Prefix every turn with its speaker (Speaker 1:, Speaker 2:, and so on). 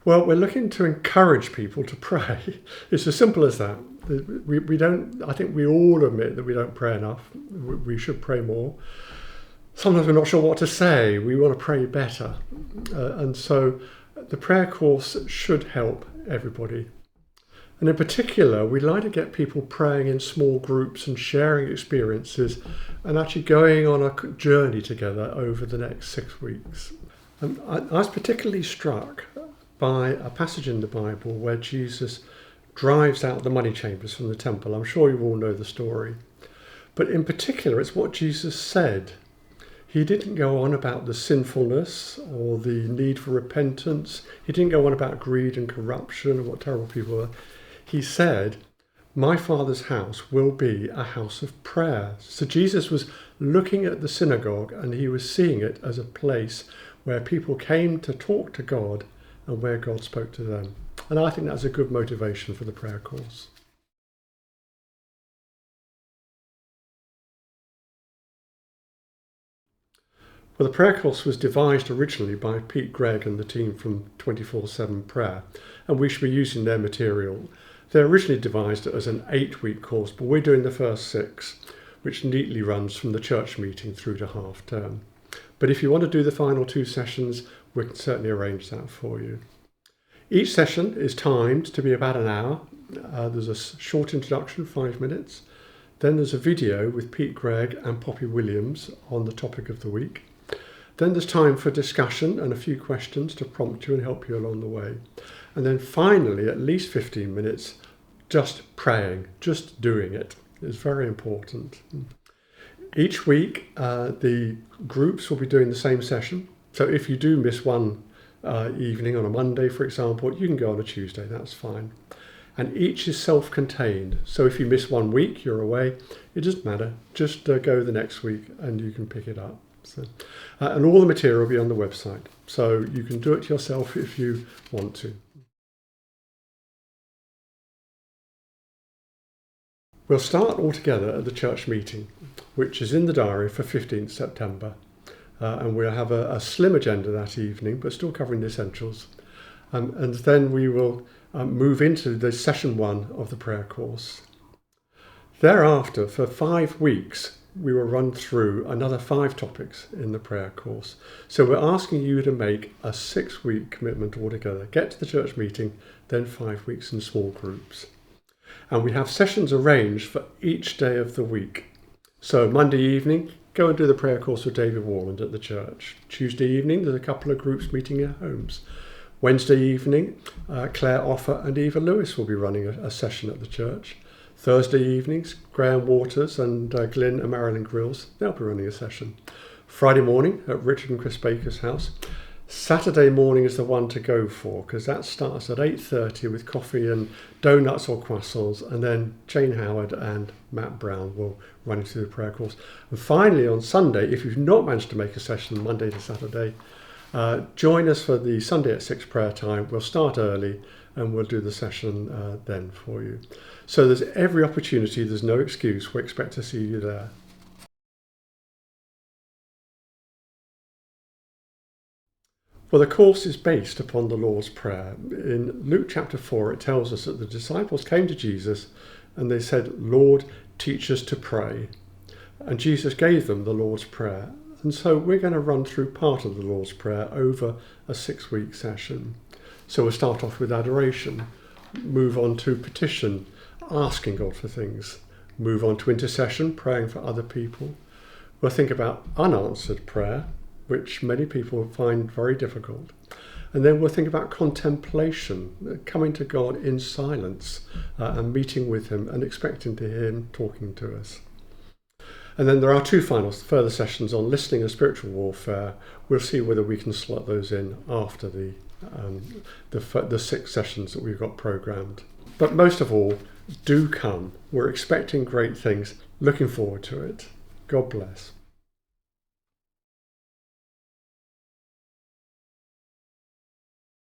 Speaker 1: Well, we're looking to encourage people to pray. It's as simple as that. We don't. I think we all admit that we don't pray enough. We should pray more. Sometimes we're not sure what to say. We want to pray better. And so the prayer course should help everybody. And in particular, we like to get people praying in small groups and sharing experiences and actually going on a journey together over the next 6 weeks. And I was particularly struck by a passage in the Bible where Jesus drives out the money changers from the temple. I'm sure you all know the story. But in particular, it's what Jesus said. He didn't go on about the sinfulness or the need for repentance. He didn't go on about greed and corruption and what terrible people were. He said, "My Father's house will be a house of prayer." So Jesus was looking at the synagogue and he was seeing it as a place where people came to talk to God and where God spoke to them. And I think that's a good motivation for the prayer course. Well, the prayer course was devised originally by Pete Gregg and the team from 24/7 Prayer, and we should be using their material. They originally devised it as an 8-week course, but we're doing the first 6, which neatly runs from the church meeting through to half term. But if you want to do the final 2 sessions, we can certainly arrange that for you. Each session is timed to be about an hour. There's a short introduction, 5 minutes. Then there's a video with Pete Gregg and Poppy Williams on the topic of the week. Then there's time for discussion and a few questions to prompt you and help you along the way. And then finally, at least 15 minutes, just praying, just doing it. It's very important. Each week, the groups will be doing the same session. So if you do miss one evening on a Monday, for example, you can go on a Tuesday, that's fine. And each is self-contained. So if you miss 1 week, you're away. It doesn't matter. Just go the next week and you can pick it up. So, and all the material will be on the website. So you can do it yourself if you want to. We'll start all together at the church meeting, which is in the diary for 15th September. And we'll have a slim agenda that evening, but still covering the essentials. And then we will move into the session 1 of the prayer course. Thereafter, for 5 weeks, we will run through another 5 topics in the prayer course. So we're asking you to make a 6-week commitment altogether. Get to the church meeting, then 5 weeks in small groups. And we have sessions arranged for each day of the week. So Monday evening, go and do the prayer course with David Warland at the church. Tuesday evening, there's a couple of groups meeting in homes. Wednesday evening, Claire Offer and Eva Lewis will be running a session at the church. Thursday evenings, Graham Waters and Glyn and Marilyn Grills, they'll be running a session. Friday morning at Richard and Chris Baker's house. Saturday morning is the one to go for because that starts at 8:30 with coffee and donuts or croissants, and then Jane Howard and Matt Brown will run you through the prayer course. And finally on Sunday, if you've not managed to make a session Monday to Saturday, join us for the Sunday at 6 prayer time. We'll start early and we'll do the session then for you. So there's every opportunity, there's no excuse. We expect to see you there. Well, the course is based upon the Lord's Prayer. In Luke chapter 4, it tells us that the disciples came to Jesus and they said, "Lord, teach us to pray." And Jesus gave them the Lord's Prayer. And so we're going to run through part of the Lord's Prayer over a 6-week session. So we'll start off with adoration, move on to petition, asking God for things, move on to intercession, praying for other people. We'll think about unanswered prayer, which many people find very difficult. And then we'll think about contemplation, coming to God in silence and meeting with him and expecting to hear him talking to us. And then there are 2 further sessions on listening and spiritual warfare. We'll see whether we can slot those in after the 6 sessions that we've got programmed. But most of all, do come. We're expecting great things. Looking forward to it. God bless.